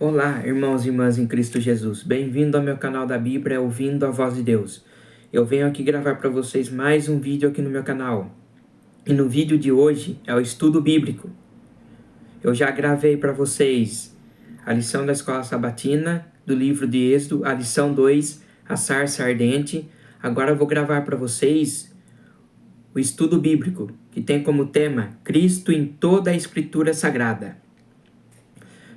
Olá, irmãos e irmãs em Cristo Jesus. Bem-vindo ao meu canal da Bíblia, ouvindo a voz de Deus. Eu venho aqui gravar para vocês mais um vídeo aqui no meu canal. E no vídeo de hoje é o estudo bíblico. Eu já gravei para vocês a lição da Escola Sabatina, do livro de Êxodo, a lição 2, a sarça ardente. Agora eu vou gravar para vocês o estudo bíblico, que tem como tema Cristo em toda a Escritura Sagrada.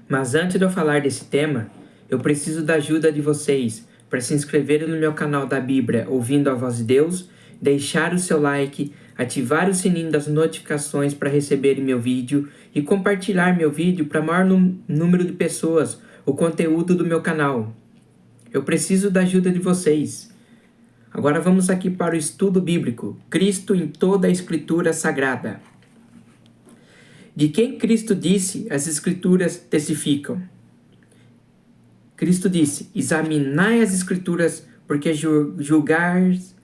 Mas antes de eu falar desse tema, eu preciso da ajuda de vocês para se inscreverem no meu canal da Bíblia Ouvindo a Voz de Deus, deixar o seu like, ativar o sininho das notificações para receberem meu vídeo e compartilhar meu vídeo para maior número de pessoas, o conteúdo do meu canal. Eu preciso da ajuda de vocês. Agora vamos aqui para o estudo bíblico, Cristo em toda a Escritura Sagrada. De quem Cristo disse, as Escrituras testificam. Cristo disse, examinai as Escrituras, porque julgares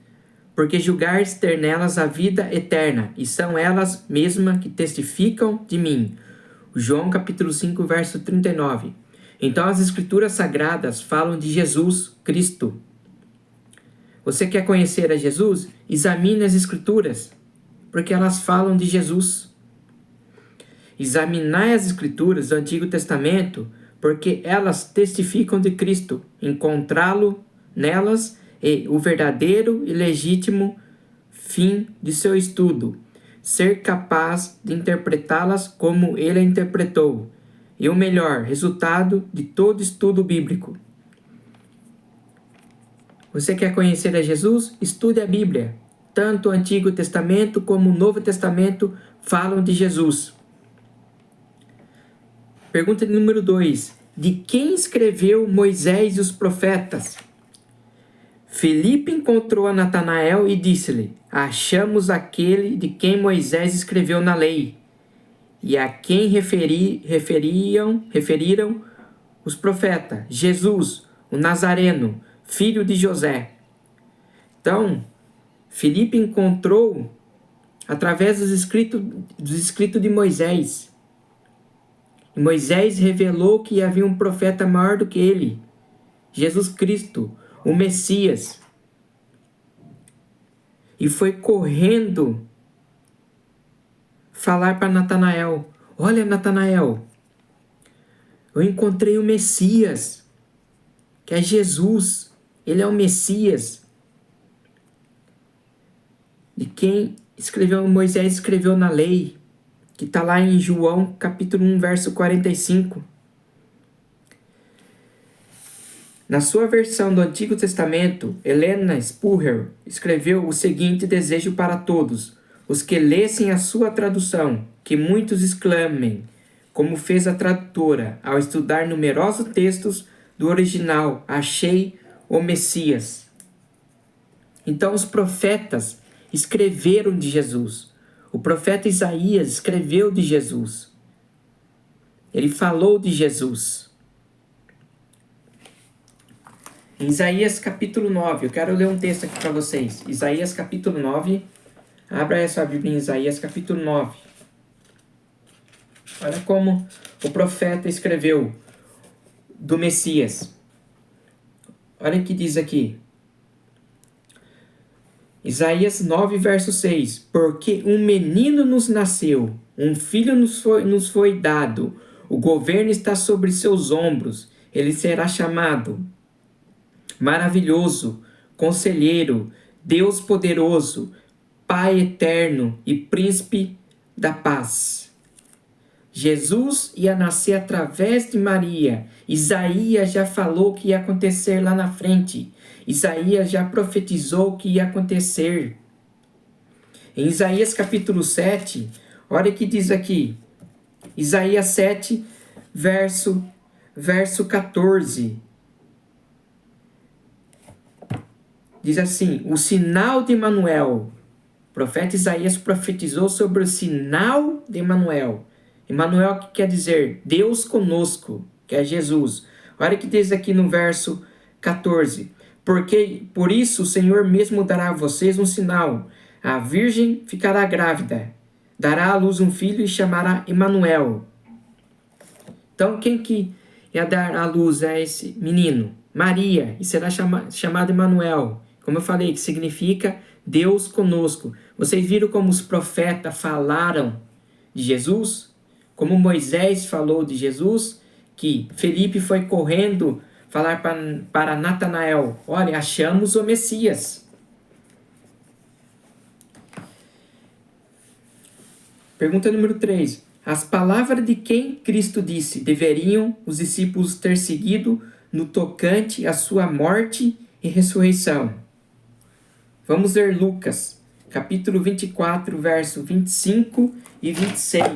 ter nelas a vida eterna, e são elas mesmas que testificam de mim. João capítulo 5, verso 39. Então as Escrituras Sagradas falam de Jesus Cristo. Você quer conhecer a Jesus? Examine as Escrituras, porque elas falam de Jesus. Examinai as Escrituras do Antigo Testamento, porque elas testificam de Cristo. Encontrá-lo nelas é o verdadeiro e legítimo fim de seu estudo. Ser capaz de interpretá-las como ele a interpretou. E o melhor resultado de todo estudo bíblico. Você quer conhecer a Jesus? Estude a Bíblia. Tanto o Antigo Testamento como o Novo Testamento falam de Jesus. Pergunta número 2. De quem escreveu Moisés e os profetas? Filipe encontrou a Natanael e disse-lhe, achamos aquele de quem Moisés escreveu na lei, e a quem referiram os profetas, Jesus, o Nazareno, filho de José. Então, Filipe encontrou através dos escritos de Moisés. Moisés revelou que havia um profeta maior do que ele, Jesus Cristo, o Messias. E foi correndo falar para Natanael, olha Natanael, eu encontrei o Messias, que é Jesus, ele é o Messias. De quem Moisés escreveu na lei, que está lá em João, capítulo 1, verso 45. Na sua versão do Antigo Testamento, Helena Spurgeon escreveu o seguinte desejo para todos, os que lessem a sua tradução, que muitos exclamem, como fez a tradutora, ao estudar numerosos textos do original, achei o Messias. Então os profetas escreveram de Jesus. O profeta Isaías escreveu de Jesus. Ele falou de Jesus. Em Isaías capítulo 9, eu quero ler um texto aqui para vocês. Isaías capítulo 9. Abra essa Bíblia em Isaías capítulo 9. Olha como o profeta escreveu do Messias. Olha o que diz aqui. Isaías 9, verso 6. Porque um menino nos nasceu, um filho nos foi dado, o governo está sobre seus ombros, ele será chamado Maravilhoso, Conselheiro, Deus Poderoso, Pai Eterno e Príncipe da Paz. Jesus ia nascer através de Maria. Isaías já falou que ia acontecer lá na frente. Isaías já profetizou que ia acontecer. Em Isaías capítulo 7, olha o que diz aqui. Isaías 7, verso 14. Diz assim, o sinal de Emanuel. O profeta Isaías profetizou sobre o sinal de Emanuel. Emanuel que quer dizer Deus conosco, que é Jesus. Olha o que diz aqui no verso 14. Porque por isso o Senhor mesmo dará a vocês um sinal. A virgem ficará grávida, dará à luz um filho e chamará Emanuel. Então quem que e a dar à luz a esse menino, Maria, e será chamado Emanuel, como eu falei, que significa Deus conosco. Vocês viram como os profetas falaram de Jesus? Como Moisés falou de Jesus? Que Felipe foi correndo falar para Natanael: olha, achamos o Messias. Pergunta número 3. As palavras de quem Cristo disse deveriam os discípulos ter seguido no tocante à sua morte e ressurreição? Vamos ler Lucas, capítulo 24, verso 25 e 26.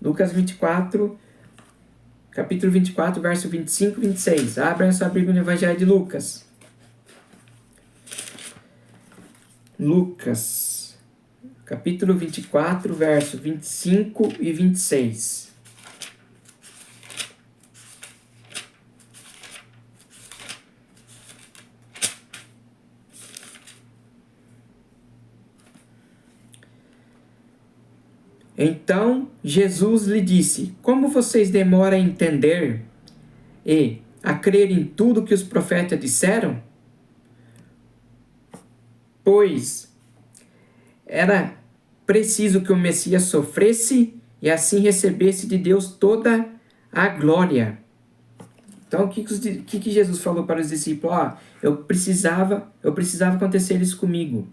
Lucas 24, capítulo 24, verso 25 e 26. Abra essa Bíblia no Evangelho de Lucas. Lucas, capítulo 24, verso 25 e 26. Então Jesus lhe disse: como vocês demoram a entender e a crer em tudo que os profetas disseram? Pois era preciso que o Messias sofresse e assim recebesse de Deus toda a glória. Então, o que Jesus falou para os discípulos? Eu precisava acontecer isso comigo.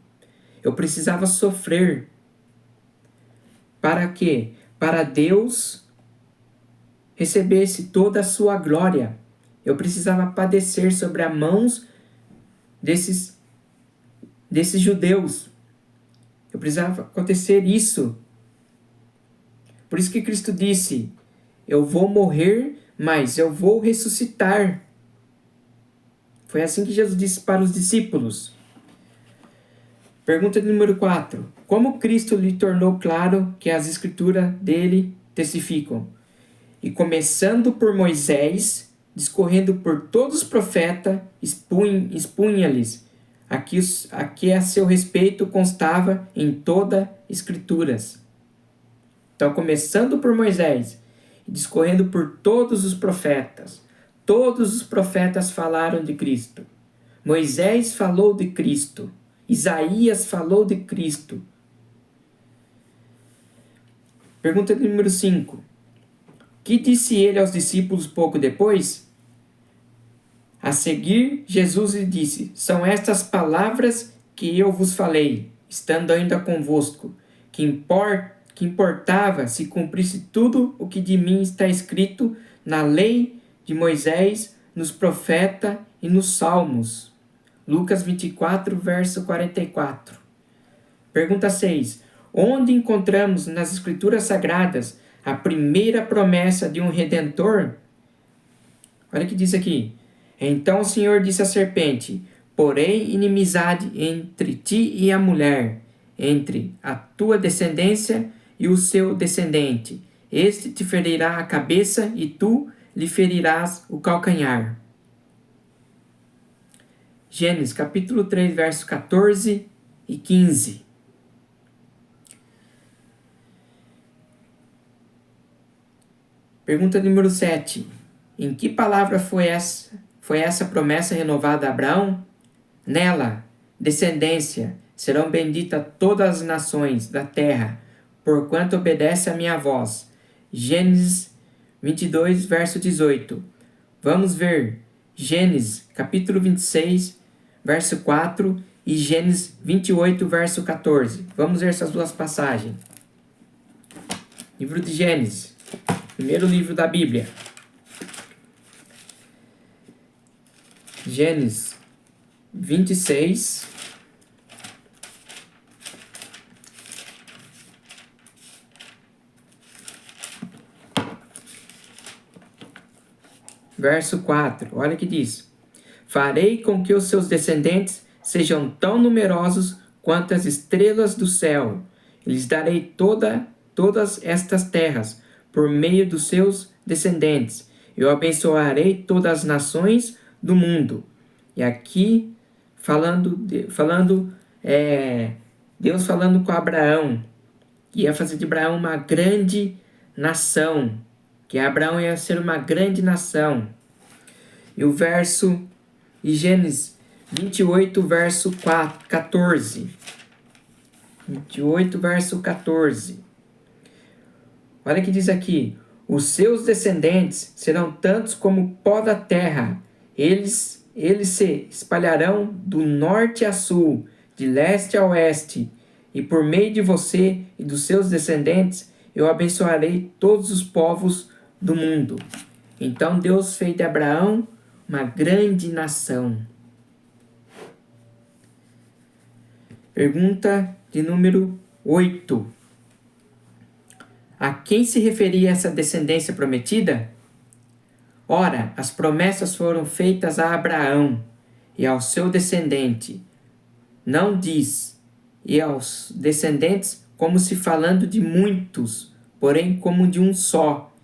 Eu precisava sofrer. Para quê? Para Deus recebesse toda a sua glória. Eu precisava padecer sobre as mãos desses judeus. Eu precisava acontecer isso. Por isso que Cristo disse: eu vou morrer, mas eu vou ressuscitar. Foi assim que Jesus disse para os discípulos. Pergunta número 4. Como Cristo lhe tornou claro que as escrituras dele testificam? E começando por Moisés, discorrendo por todos os profetas, expunha-lhes aqui a seu respeito constava em todas as escrituras. Então, começando por Moisés, discorrendo por todos os profetas falaram de Cristo. Moisés falou de Cristo. Isaías falou de Cristo. Pergunta número 5. Que disse ele aos discípulos pouco depois? A seguir, Jesus lhe disse: são estas palavras que eu vos falei, estando ainda convosco, que importava se cumprisse tudo o que de mim está escrito na lei de Moisés, nos profetas e nos salmos. Lucas 24, verso 44. Pergunta 6. Onde encontramos nas Escrituras Sagradas a primeira promessa de um Redentor? Olha o que diz aqui. Então o Senhor disse à serpente: porém inimizade entre ti e a mulher, entre a tua descendência e o seu descendente. Este te ferirá a cabeça e tu lhe ferirás o calcanhar. Gênesis capítulo 3, versos 14 e 15. Pergunta número 7. Em que palavra foi essa promessa renovada a Abraão? Nela, descendência, serão benditas todas as nações da terra, porquanto obedece a minha voz. Gênesis 22, verso 18. Vamos ver Gênesis capítulo 26, verso 4 e Gênesis 28, verso 14. Vamos ver essas duas passagens. Livro de Gênesis, primeiro livro da Bíblia. Gênesis 26, verso 4. Olha o que diz: farei com que os seus descendentes sejam tão numerosos quanto as estrelas do céu. E lhes darei todas estas terras por meio dos seus descendentes. Eu abençoarei todas as nações do mundo. E aqui Deus falando com Abraão, que ia fazer de Abraão uma grande nação. que Abraão ia ser uma grande nação. E o verso de Gênesis 28, verso 14. 28, verso 14. Olha o que diz aqui. Os seus descendentes serão tantos como o pó da terra. Eles se espalharão do norte a sul, de leste a oeste. E por meio de você e dos seus descendentes, eu abençoarei todos os povos do mundo. Então Deus fez de Abraão uma grande nação. Pergunta de número 8. A quem se referia essa descendência prometida? Ora, as promessas foram feitas a Abraão e ao seu descendente. Não diz, e aos descendentes, como se falando de muitos, porém como de um só,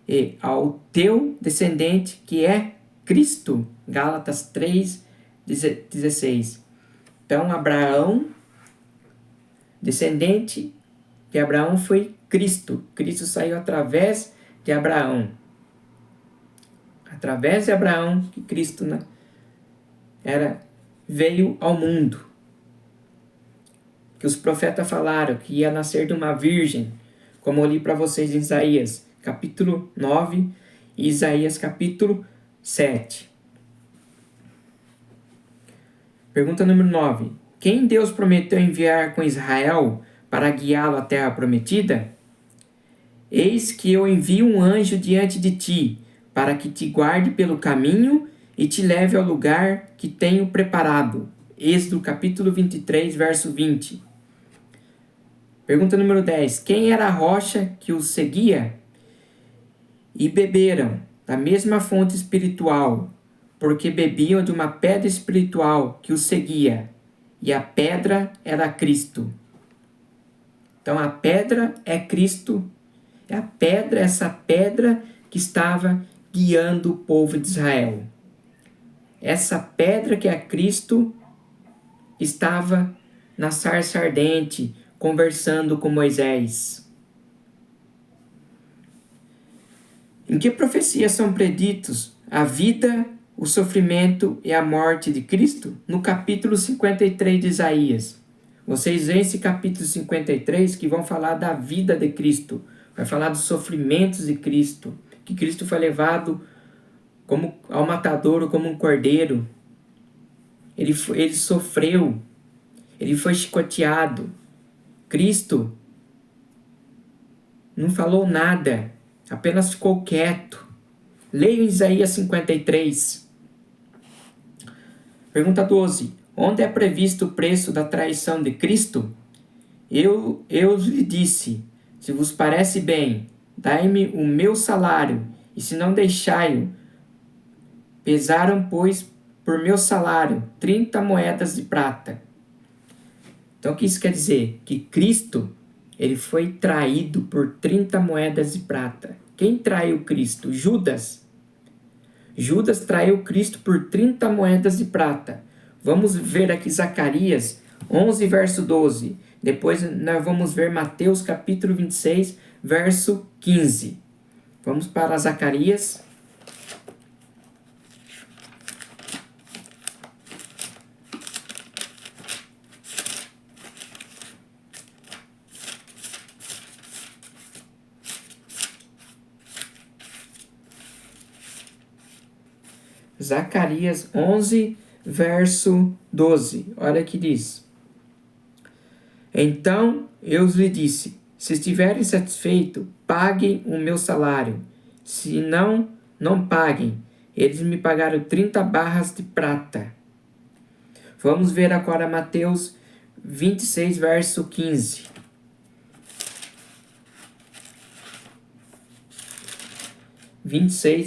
e ao teu descendente, que é Cristo. Gálatas 3:16. Então, Abraão, descendente de Abraão foi Cristo. Cristo saiu através de Abraão. Através de Abraão que Cristo veio ao mundo. Que os profetas falaram que ia nascer de uma virgem, como eu li para vocês em Isaías capítulo 9 e Isaías capítulo 7. Pergunta número 9. Quem Deus prometeu enviar com Israel para guiá-lo à terra prometida? Eis que eu envio um anjo diante de ti, para que te guarde pelo caminho e te leve ao lugar que tenho preparado. Êxodo capítulo 23, verso 20. Pergunta número 10. Quem era a rocha que os seguia? E beberam da mesma fonte espiritual, porque bebiam de uma pedra espiritual que os seguia, e a pedra era Cristo. Então a pedra é Cristo, essa pedra que estava guiando o povo de Israel. Essa pedra que é Cristo estava na sarça ardente, conversando com Moisés. Em que profecias são preditos a vida, o sofrimento e a morte de Cristo? No capítulo 53 de Isaías. Vocês veem esse capítulo 53 que vão falar da vida de Cristo. Vai falar dos sofrimentos de Cristo. Que Cristo foi levado ao matadouro como um cordeiro. Ele sofreu. Ele foi chicoteado. Cristo não falou nada. Apenas ficou quieto. Leia Isaías 53. Pergunta 12. Onde é previsto o preço da traição de Cristo? Eu lhe disse, se vos parece bem, dai-me o meu salário, e se não deixai-o, pesaram, pois, por meu salário 30 moedas de prata. Então, o que isso quer dizer? Que Cristo, ele foi traído por 30 moedas de prata. Quem traiu Cristo? Judas. Judas traiu Cristo por 30 moedas de prata. Vamos ver aqui Zacarias 11, verso 12. Depois nós vamos ver Mateus capítulo 26, verso 15. Vamos para Zacarias. Zacarias 11, verso 12. Olha que diz. Então eu lhe disse, se estiverem satisfeitos, paguem o meu salário. Se não paguem. Eles me pagaram 30 barras de prata. Vamos ver agora Mateus 26, verso 15.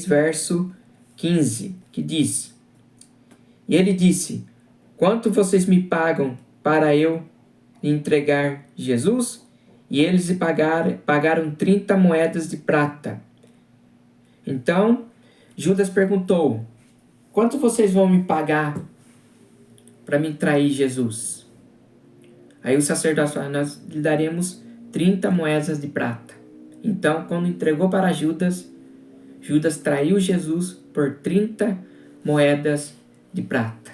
Verso 15, que diz: E ele disse, quanto vocês me pagam para eu entregar Jesus? E eles lhe pagaram 30 moedas de prata. Então, Judas perguntou, quanto vocês vão me pagar para me trair Jesus? Aí o sacerdote falou, nós lhe daremos 30 moedas de prata. Então, quando entregou para Judas, Judas traiu Jesus por 30 moedas de prata.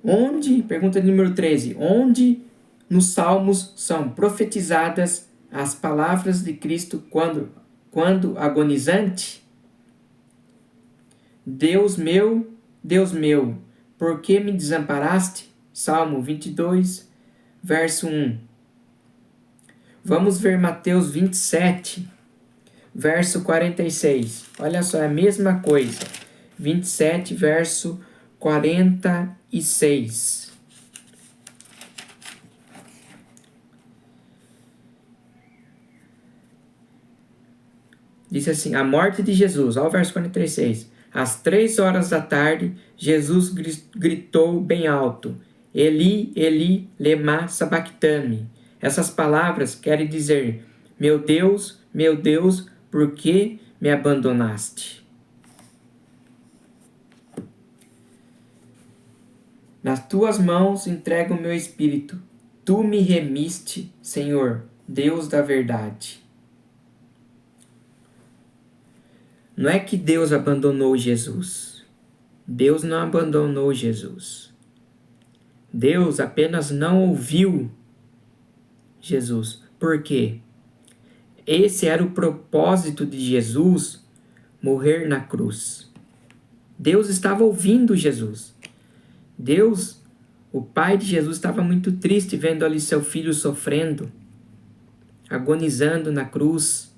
Onde, pergunta número 13, onde nos Salmos são profetizadas as palavras de Cristo quando agonizante? Deus meu, por que me desamparaste? Salmo 22, verso 1. Vamos ver Mateus 27, verso 46. Olha só, é a mesma coisa. 27, verso 46. Diz assim, a morte de Jesus, olha o verso 46. Às 3 horas da tarde, Jesus gritou bem alto, Eli, Eli, lema sabachthani. Essas palavras querem dizer, meu Deus, por que me abandonaste? Nas tuas mãos entrego o meu espírito. Tu me remiste, Senhor, Deus da verdade. Não é que Deus abandonou Jesus. Deus não abandonou Jesus. Deus apenas não ouviu Jesus. Por quê? Esse era o propósito de Jesus morrer na cruz. Deus estava ouvindo Jesus. Deus, o Pai de Jesus, estava muito triste vendo ali seu filho sofrendo, agonizando na cruz.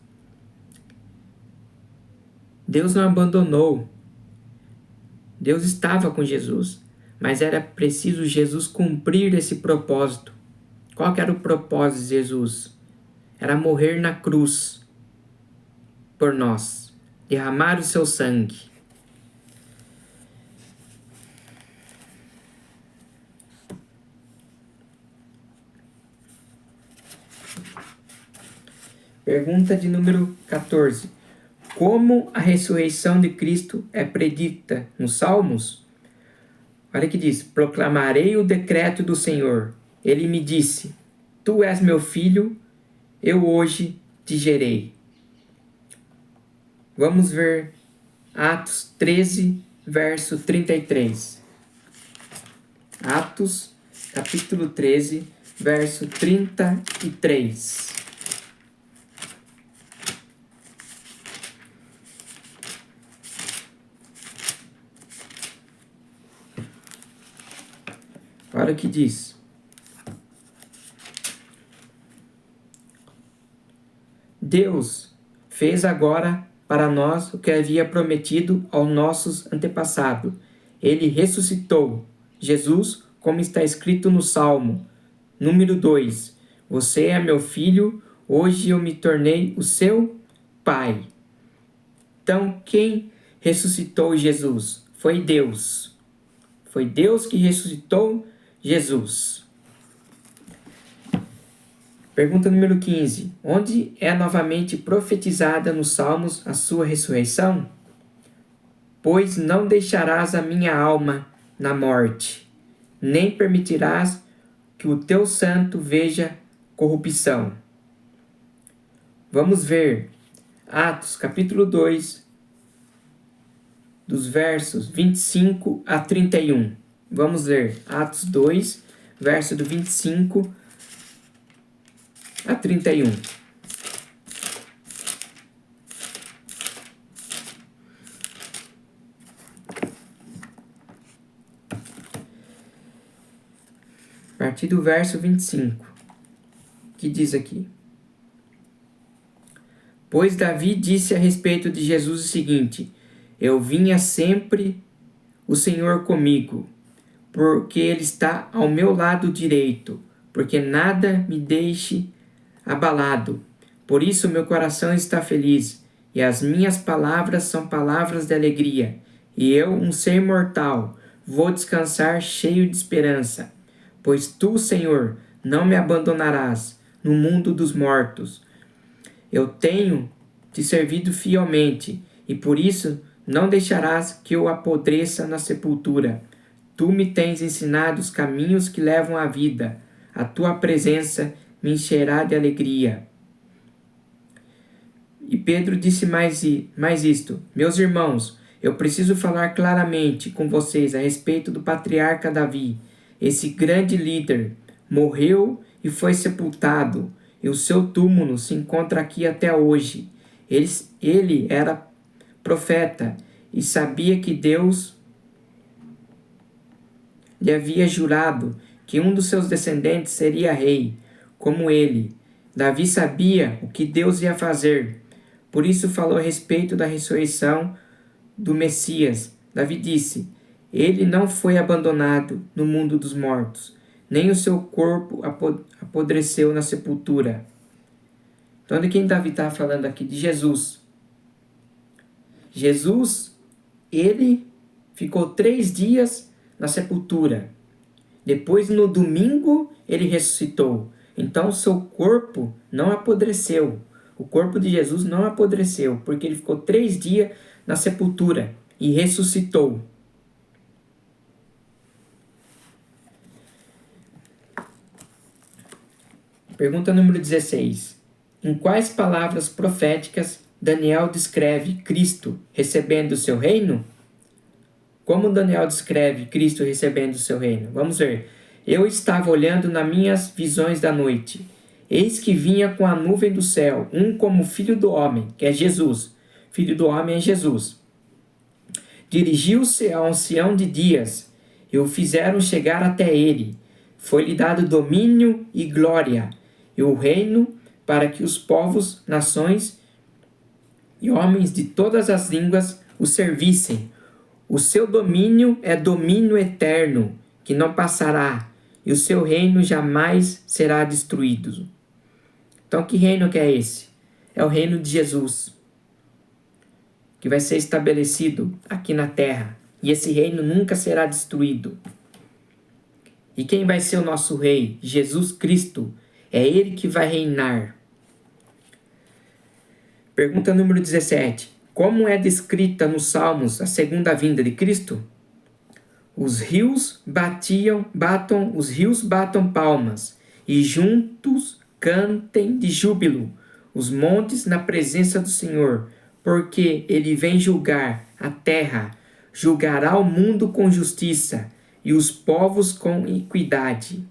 Deus não abandonou. Deus estava com Jesus, mas era preciso Jesus cumprir esse propósito. Qual que era o propósito de Jesus? Era morrer na cruz por nós, derramar o seu sangue. Pergunta de número 14. Como a ressurreição de Cristo é predita nos Salmos? Olha que diz, proclamarei o decreto do Senhor. Ele me disse, tu és meu filho, eu hoje te gerei. Vamos ver Atos 13, verso 33. Atos, capítulo 13, verso 33. Olha o que diz. Deus fez agora para nós o que havia prometido aos nossos antepassados. Ele ressuscitou Jesus, como está escrito no Salmo, número 2. Você é meu filho, hoje eu me tornei o seu pai. Então, quem ressuscitou Jesus? Foi Deus. Foi Deus que ressuscitou Jesus. Pergunta número 15. Onde é novamente profetizada nos Salmos a sua ressurreição? Pois não deixarás a minha alma na morte, nem permitirás que o teu santo veja corrupção. Vamos ver Atos capítulo 2, dos versos 25 a 31. Vamos ler Atos 2, verso do 25 a 31. A partir do verso 25, que diz aqui. Pois Davi disse a respeito de Jesus o seguinte, eu vinha sempre o Senhor comigo, porque Ele está ao meu lado direito, porque nada me deixe abalado. Por isso meu coração está feliz, e as minhas palavras são palavras de alegria. E eu, um ser mortal, vou descansar cheio de esperança. Pois tu, Senhor, não me abandonarás no mundo dos mortos. Eu tenho te servido fielmente, e por isso não deixarás que eu apodreça na sepultura. Tu me tens ensinado os caminhos que levam à vida. A tua presença me encherá de alegria. E Pedro disse mais isto: meus irmãos, eu preciso falar claramente com vocês a respeito do patriarca Davi. Esse grande líder morreu e foi sepultado, e o seu túmulo se encontra aqui até hoje. Ele era profeta e sabia que Deus lhe havia jurado que um dos seus descendentes seria rei, como ele. Davi sabia o que Deus ia fazer. Por isso falou a respeito da ressurreição do Messias. Davi disse: ele não foi abandonado no mundo dos mortos, nem o seu corpo apodreceu na sepultura. Então, de quem Davi está falando aqui? De Jesus. Jesus, ele ficou 3 dias na sepultura. Depois, no domingo, ele ressuscitou. Então, seu corpo não apodreceu. O corpo de Jesus não apodreceu, porque ele ficou 3 dias na sepultura e ressuscitou. Pergunta número 16. Em quais palavras proféticas Daniel descreve Cristo recebendo o seu reino? Como Daniel descreve Cristo recebendo o seu reino? Vamos ver. Eu estava olhando nas minhas visões da noite. Eis que vinha com a nuvem do céu, um como filho do homem, que é Jesus. Filho do homem é Jesus. Dirigiu-se ao ancião de dias, e o fizeram chegar até ele. Foi-lhe dado domínio e glória, e o reino para que os povos, nações e homens de todas as línguas o servissem. O seu domínio é domínio eterno, que não passará, e o seu reino jamais será destruído. Então, que reino que é esse? É o reino de Jesus, que vai ser estabelecido aqui na terra. E esse reino nunca será destruído. E quem vai ser o nosso rei? Jesus Cristo. É ele que vai reinar. Pergunta número 17. Como é descrita nos Salmos a segunda vinda de Cristo? Os rios batam palmas, e juntos cantem de júbilo os montes na presença do Senhor, porque ele vem julgar a terra, julgará o mundo com justiça e os povos com equidade.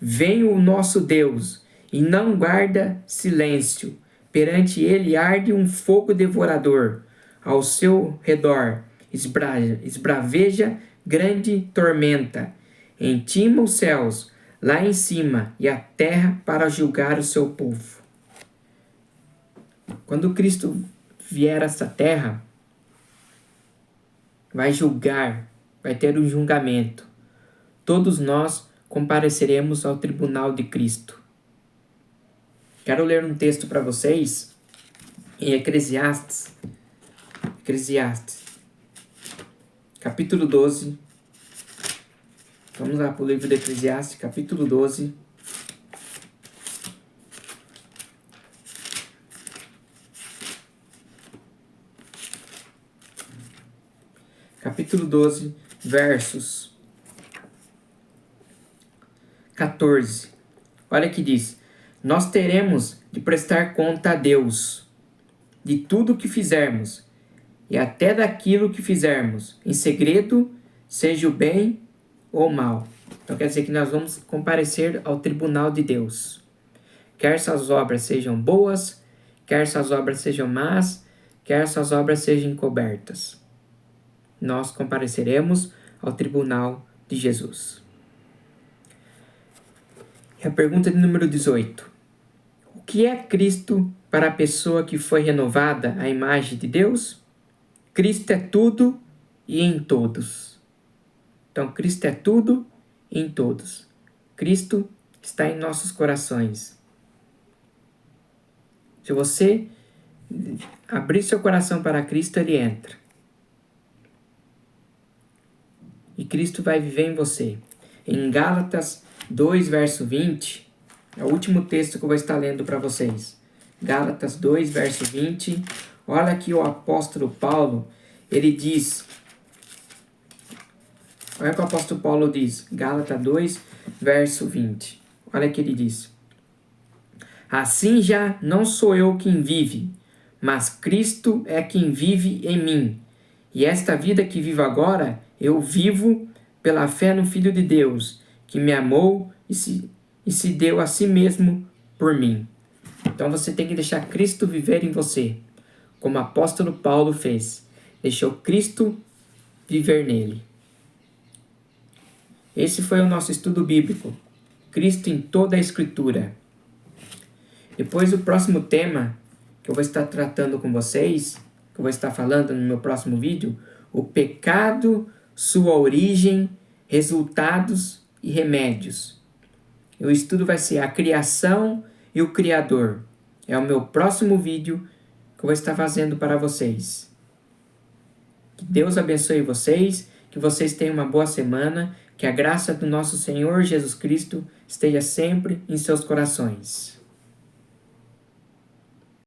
Vem o nosso Deus e não guarda silêncio. Perante ele arde um fogo devorador. Ao seu redor esbraveja grande tormenta. Intima os céus lá em cima e a terra para julgar o seu povo. Quando Cristo vier a essa terra, vai julgar, vai ter um julgamento. Todos nós compareceremos ao tribunal de Cristo. Quero ler um texto para vocês em Eclesiastes, capítulo 12. Vamos lá para o livro de Eclesiastes, capítulo 12. Capítulo 12, versos 14. Olha que diz: nós teremos de prestar conta a Deus de tudo o que fizermos, e até daquilo que fizermos em segredo, seja o bem ou o mal. Então quer dizer que nós vamos comparecer ao tribunal de Deus. Quer essas obras sejam boas, quer essas obras sejam más, quer essas obras sejam encobertas. Nós compareceremos ao tribunal de Jesus. E a pergunta de número 18. O que é Cristo para a pessoa que foi renovada à imagem de Deus? Cristo é tudo e em todos. Então, Cristo é tudo e em todos. Cristo está em nossos corações. Se você abrir seu coração para Cristo, ele entra. E Cristo vai viver em você. Em Gálatas 2, verso 20, é o último texto que eu vou estar lendo para vocês. Gálatas 2, verso 20. Olha aqui o apóstolo Paulo, ele diz... Olha o que o apóstolo Paulo diz. Gálatas 2, verso 20. Olha o que ele diz. Assim já não sou eu quem vive, mas Cristo é quem vive em mim. E esta vida que vivo agora, eu vivo pela fé no Filho de Deus, que me amou e se deu a si mesmo por mim. Então você tem que deixar Cristo viver em você, como o apóstolo Paulo fez. Deixou Cristo viver nele. Esse foi o nosso estudo bíblico. Cristo em toda a Escritura. Depois, o próximo tema que eu vou estar tratando com vocês, que eu vou estar falando no meu próximo vídeo, o pecado, sua origem, resultados e remédios. O estudo vai ser a criação e o Criador. É o meu próximo vídeo que eu vou estar fazendo para vocês. Que Deus abençoe vocês, que vocês tenham uma boa semana, que a graça do nosso Senhor Jesus Cristo esteja sempre em seus corações.